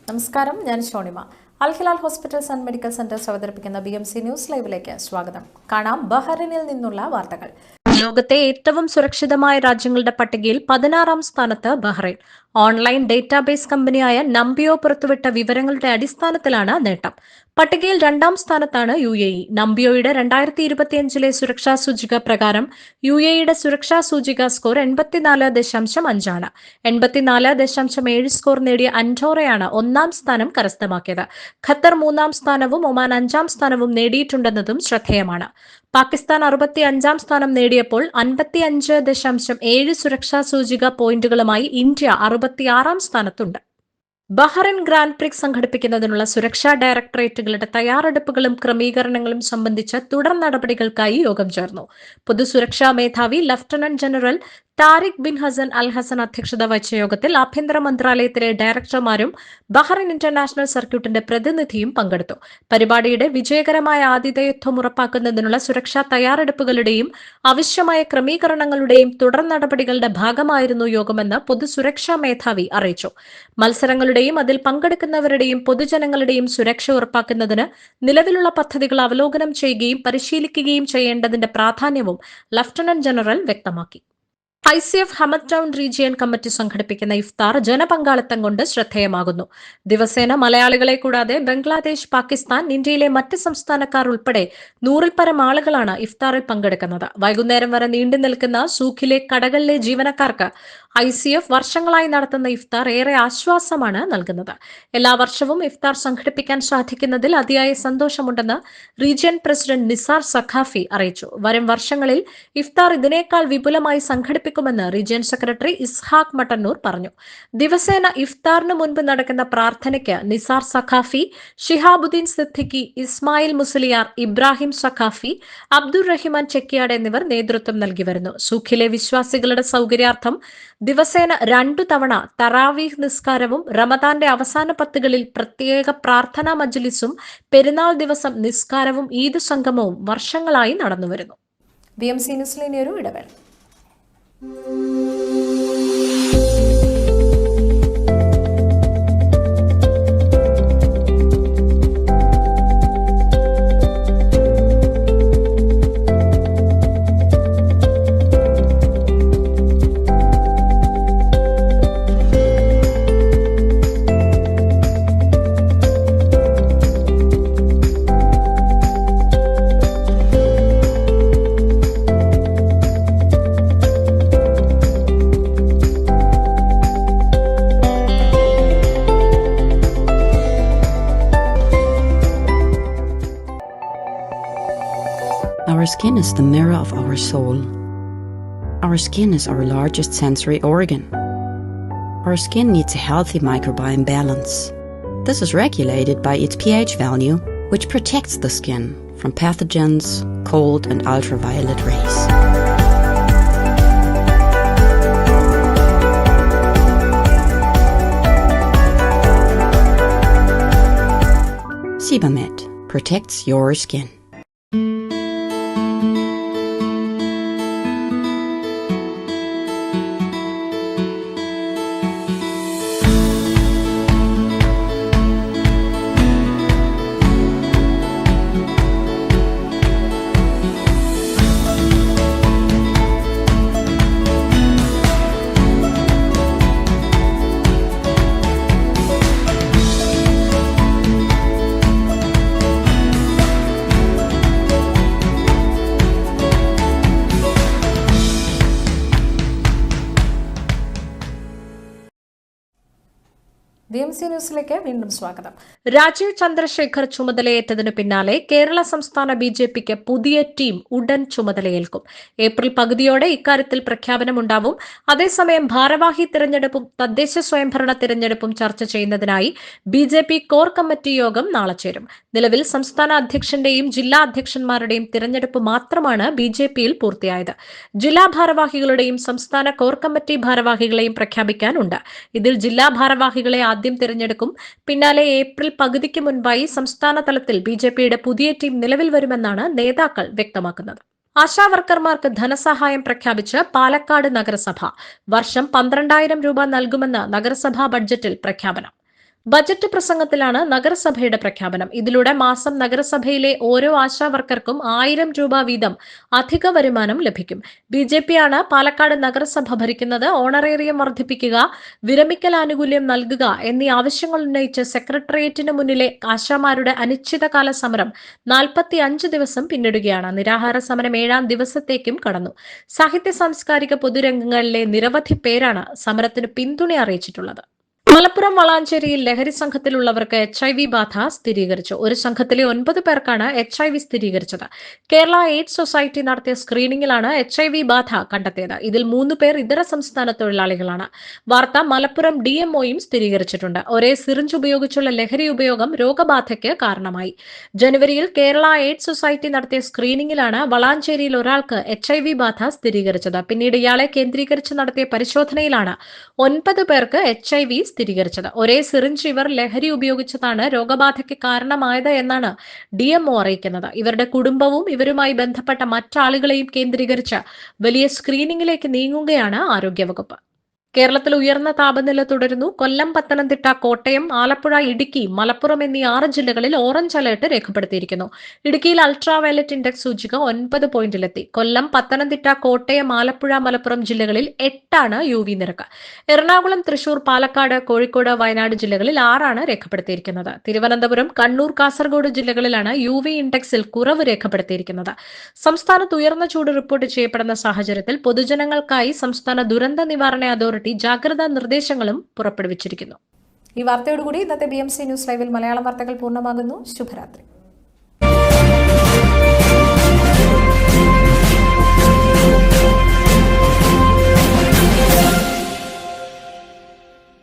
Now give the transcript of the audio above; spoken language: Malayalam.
നമസ്കാരം, ഞാൻ Shonima. Al Hilal hospitals and medical centres അവതരിപ്പിക്കുന്ന BMC ന്യൂസ് ലൈവിലേക്ക് സ്വാഗതം. കാണാം ബഹ്റൈനിൽ നിന്നുള്ള വാർത്തകൾ. ലോകത്തെ ഏറ്റവും സുരക്ഷിതമായ രാജ്യങ്ങളുടെ പട്ടികയിൽ 16ാം സ്ഥാനത്ത് ബഹ്റൈൻ. ഓൺലൈൻ ഡേറ്റാബേസ് കമ്പനിയായ നംബിയോ പുറത്തുവിട്ട വിവരങ്ങളുടെ അടിസ്ഥാനത്തിലാണ് നേട്ടം. പട്ടികയിൽ 2ാം സ്ഥാനത്താണ് UAE. നംബിയോയുടെ 2025 സുരക്ഷാ സൂചിക പ്രകാരം UAEയുടെ സുരക്ഷാ സൂചിക സ്കോർ 84.5 ആണ്. 84.7 സ്കോർ നേടിയ അൻഡോറയാണ് 1ാം സ്ഥാനം കരസ്ഥമാക്കിയത്. ഖത്തർ 3ാം സ്ഥാനവും ഒമാൻ 5ാം സ്ഥാനവും നേടിയിട്ടുണ്ടെന്നതും ശ്രദ്ധേയമാണ്. പാകിസ്ഥാൻ 65ാം സ്ഥാനം നേടിയപ്പോൾ 55.7 സുരക്ഷാ സൂചിക പോയിന്റുകളുമായി ഇന്ത്യ 66ാം സ്ഥാനത്തുണ്ട്. ബഹ്റൈൻ ഗ്രാൻഡ് പ്രിക്സ് സംഘടിപ്പിക്കുന്നതിനുള്ള സുരക്ഷാ ഡയറക്ടറേറ്റുകളുടെ തയ്യാറെടുപ്പുകളും ക്രമീകരണങ്ങളും സംബന്ധിച്ച തുടർ നടപടികൾക്കായി യോഗം ചേർന്നു. പൊതുസുരക്ഷാ മേധാവി lieutenant general Tariq bin Hasan Al Hasan അധ്യക്ഷത വഹിച്ച യോഗത്തിൽ ആഭ്യന്തര മന്ത്രാലയത്തിലെ ഡയറക്ടർമാരും ബഹ്റൈൻ ഇന്റർനാഷണൽ സർക്യൂട്ടിന്റെ പ്രതിനിധിയും പങ്കെടുത്തു. പരിപാടിയുടെ വിജയകരമായ ആതിഥേയത്വം ഉറപ്പാക്കുന്നതിനുള്ള സുരക്ഷാ തയ്യാറെടുപ്പുകളുടെയും ആവശ്യമായ ക്രമീകരണങ്ങളുടെയും തുടർ നടപടികളുടെ ഭാഗമായിരുന്നു യോഗമെന്ന് പൊതുസുരക്ഷാ മേധാവി അറിയിച്ചു. മത്സരങ്ങളുടെയും അതിൽ പങ്കെടുക്കുന്നവരുടെയും പൊതുജനങ്ങളുടെയും സുരക്ഷ ഉറപ്പാക്കുന്നതിന് നിലവിലുള്ള പദ്ധതികൾ അവലോകനം ചെയ്യുകയും പരിശീലിക്കുകയും ചെയ്യേണ്ടതിന്റെ പ്രാധാന്യവും ലഫ്റ്റനന്റ് ജനറൽ വ്യക്തമാക്കി. ICF Hamad town region committee സംഘടിപ്പിക്കുന്ന ഇഫ്താർ ജനപങ്കാളിത്തം കൊണ്ട് ശ്രദ്ധേയമാകുന്നു. ദിവസേന മലയാളികളെ കൂടാതെ ബംഗ്ലാദേശ്, പാകിസ്ഥാൻ, ഇന്ത്യയിലെ മറ്റ് സംസ്ഥാനക്കാർ ഉൾപ്പെടെ 100ൽ പരം ആളുകളാണ് ഇഫ്താറിൽ പങ്കെടുക്കുന്നത്. വൈകുന്നേരം വരെ നീണ്ടു നിൽക്കുന്ന സൂഖിലെ കടകളിലെ ജീവനക്കാർക്ക് ICF വർഷങ്ങളായി നടത്തുന്ന ഇഫ്താർ ഏറെ ആശ്വാസമാണ് നൽകുന്നത്. എല്ലാ വർഷവും ഇഫ്താർ സംഘടിപ്പിക്കാൻ സാധിക്കുന്നതിൽ അതിയായ സന്തോഷമുണ്ടെന്ന് റീജിയൻ പ്രസിഡന്റ് നിസാർ സഖാഫി അറിയിച്ചു. വരും വർഷങ്ങളിൽ ഇഫ്താർ ഇതിനേക്കാൾ വിപുലമായി സംഘടിപ്പിക്കുമെന്ന് റീജിയൻ സെക്രട്ടറി ഇസ്ഹാഖ് മട്ടന്നൂർ പറഞ്ഞു. ദിവസേന ഇഫ്താറിന് മുൻപ് നടക്കുന്ന പ്രാർത്ഥനയ്ക്ക് നിസാർ സഖാഫി, ഷിഹാബുദ്ദീൻ സിദ്ദിഖി, ഇസ്മായിൽ മുസ്ലിയാർ, ഇബ്രാഹിം സഖാഫി, അബ്ദുറഹിമാൻ ചെക്കിയാട് എന്നിവർ നേതൃത്വം നൽകി വരുന്നു. സൂഖിലെ വിശ്വാസികളുടെ സൗകര്യാർത്ഥം ദിവസേന 2 തവണ തറാവീഹ് നിസ്കാരവും റമദാന്റെ അവസാന പത്തുകളിൽ പ്രത്യേക പ്രാർത്ഥനാ മജ്ലിസും പെരുന്നാൾ ദിവസം നിസ്കാരവും ഈദ് സംഗമവും വർഷങ്ങളായി നടന്നുവരുന്നു. BMC ന്യൂസിൽ ഇനിയൊരു ഇടവേള. Our skin is the mirror of our soul. Our skin is our largest sensory organ. Our skin needs a healthy microbiome balance. This is regulated by its pH value, which protects the skin from pathogens, cold and ultraviolet rays. Sebamed protects your skin. BMC ന്യൂസിലേക്ക് വീണ്ടും സ്വാഗതം. രാജീവ് ചന്ദ്രശേഖർ ചുമതലയേറ്റതിനു പിന്നാലെ കേരള സംസ്ഥാന BJPക്ക് പുതിയ ടീം ഉടൻ ചുമതലയേൽക്കും. ഏപ്രിൽ പകുതിയോടെ ഇക്കാര്യത്തിൽ പ്രഖ്യാപനമുണ്ടാവും. അതേസമയം ഭാരവാഹി തിരഞ്ഞെടുപ്പും തദ്ദേശ സ്വയംഭരണ തിരഞ്ഞെടുപ്പും ചർച്ച ചെയ്യുന്നതിനായി BJP കോർ കമ്മിറ്റി യോഗം നാളെ ചേരും. നിലവിൽ സംസ്ഥാന അധ്യക്ഷന്റെയും ജില്ലാ അധ്യക്ഷന്മാരുടെയും തിരഞ്ഞെടുപ്പ് മാത്രമാണ് BJPയിൽ പൂർത്തിയായത്. ജില്ലാ ഭാരവാഹികളുടെയും സംസ്ഥാന കോർ കമ്മിറ്റി ഭാരവാഹികളെയും പ്രഖ്യാപിക്കാനുണ്ട്. ഇതിൽ ജില്ലാ ഭാരവാഹികളെ ആദ്യം തിരഞ്ഞെടുക്കും. പിന്നാലെ ഏപ്രിൽ പകുതിക്ക് മുൻപായി സംസ്ഥാന തലത്തിൽ BJPയുടെ പുതിയ ടീം നിലവിൽ വരുമെന്നാണ് നേതാക്കൾ വ്യക്തമാക്കുന്നത്. ആശാവർക്കർമാർക്ക് ധനസഹായം പ്രഖ്യാപിച്ച് പാലക്കാട് നഗരസഭ. വർഷം 12,000 രൂപ നൽകുമെന്ന് നഗരസഭാ ബഡ്ജറ്റിൽ പ്രഖ്യാപനം. ബജറ്റ് പ്രസംഗത്തിലാണ് നഗരസഭയുടെ പ്രഖ്യാപനം. ഇതിലൂടെ മാസം നഗരസഭയിലെ ഓരോ ആശാ വർക്കർക്കും 1000 രൂപ വീതം അധിക വരുമാനം ലഭിക്കും. BJPയാണ് പാലക്കാട് നഗരസഭ ഭരിക്കുന്നത്. ഓണറേറിയം വർദ്ധിപ്പിക്കുക, വിരമിക്കൽ ആനുകൂല്യം നൽകുക എന്നീ ആവശ്യങ്ങൾ ഉന്നയിച്ച് സെക്രട്ടേറിയറ്റിന് മുന്നിലെ ആശാമാരുടെ അനിശ്ചിതകാല സമരം 45 ദിവസം പിന്നിടുകയാണ്. നിരാഹാര സമരം 7ാം ദിവസത്തേക്കും കടന്നു. സാഹിത്യ സാംസ്കാരിക പൊതുരംഗങ്ങളിലെ നിരവധി പേരാണ് സമരത്തിന് പിന്തുണ അറിയിച്ചിട്ടുള്ളത്. മലപ്പുറം വളാഞ്ചേരിയിൽ ലഹരി സംഘത്തിലുള്ളവർക്ക് HIV ബാധ സ്ഥിരീകരിച്ചു. ഒരു സംഘത്തിലെ 9 പേർക്കാണ് HIV സ്ഥിരീകരിച്ചത്. കേരള എയ്ഡ്സ് സൊസൈറ്റി നടത്തിയ സ്ക്രീനിംഗിലാണ് HIV ബാധ കണ്ടെത്തിയത്. ഇതിൽ 3 പേർ ഇതര സംസ്ഥാന തൊഴിലാളികളാണ്. വാർത്ത മലപ്പുറം DMOയും സ്ഥിരീകരിച്ചിട്ടുണ്ട്. ഒരേ സിറിഞ്ച് ഉപയോഗിച്ചുള്ള ലഹരി ഉപയോഗം രോഗബാധയ്ക്ക് കാരണമായി. ജനുവരിയിൽ കേരള എയ്ഡ്സ് സൊസൈറ്റി നടത്തിയ സ്ക്രീനിംഗിലാണ് വളാഞ്ചേരിയിൽ ഒരാൾക്ക് HIV ബാധ സ്ഥിരീകരിച്ചത്. പിന്നീട് ഇയാളെ കേന്ദ്രീകരിച്ച് നടത്തിയ പരിശോധനയിലാണ് 9 പേർക്ക് HIV സ്ഥിരീകരിച്ചത്. ഒരേ സിറിഞ്ച് ഇവർ ലഹരി ഉപയോഗിച്ചതാണ് രോഗബാധയ്ക്ക് കാരണമായത് എന്നാണ് DMO അറിയിക്കുന്നത്. ഇവരുടെ കുടുംബവും ഇവരുമായി ബന്ധപ്പെട്ട മറ്റാളുകളെയും കേന്ദ്രീകരിച്ച് വലിയ സ്ക്രീനിംഗിലേക്ക് നീങ്ങുകയാണ് ആരോഗ്യവകുപ്പ്. കേരളത്തിൽ ഉയർന്ന താപനില തുടരുന്നു. കൊല്ലം, പത്തനംതിട്ട, കോട്ടയം, ആലപ്പുഴ, ഇടുക്കി, മലപ്പുറം എന്നീ 6 ജില്ലകളിൽ ഓറഞ്ച് അലർട്ട് രേഖപ്പെടുത്തിയിരിക്കുന്നു. ഇടുക്കിയിൽ അൾട്രാ വയലറ്റ് ഇൻഡെക്സ് സൂചിക 9 പോയിന്റിലെത്തി. കൊല്ലം, പത്തനംതിട്ട, കോട്ടയം, ആലപ്പുഴ, മലപ്പുറം ജില്ലകളിൽ 8 UV നിരക്ക്. എറണാകുളം, തൃശൂർ, പാലക്കാട്, കോഴിക്കോട്, വയനാട് ജില്ലകളിൽ 6 രേഖപ്പെടുത്തിയിരിക്കുന്നത്. തിരുവനന്തപുരം, കണ്ണൂർ, കാസർഗോഡ് ജില്ലകളിലാണ് UV ഇൻഡെക്സിൽ കുറവ് രേഖപ്പെടുത്തിയിരിക്കുന്നത്. സംസ്ഥാനത്ത് ഉയർന്ന ചൂട് റിപ്പോർട്ട് ചെയ്യപ്പെടുന്ന സാഹചര്യത്തിൽ പൊതുജനങ്ങൾക്കായി സംസ്ഥാന ദുരന്ത നിവാരണ അതോറിറ്റി ജാഗ്രതാ നിർദ്ദേശങ്ങളും പുറപ്പെടുവിച്ചിരിക്കുന്നു. ഈ വാർത്തയോടുകൂടി ഇന്നത്തെ BMC ന്യൂസ് ലൈവിൽ മലയാളം വാർത്തകൾ പൂർണ്ണമാകുന്നു. ശുഭരാത്രി.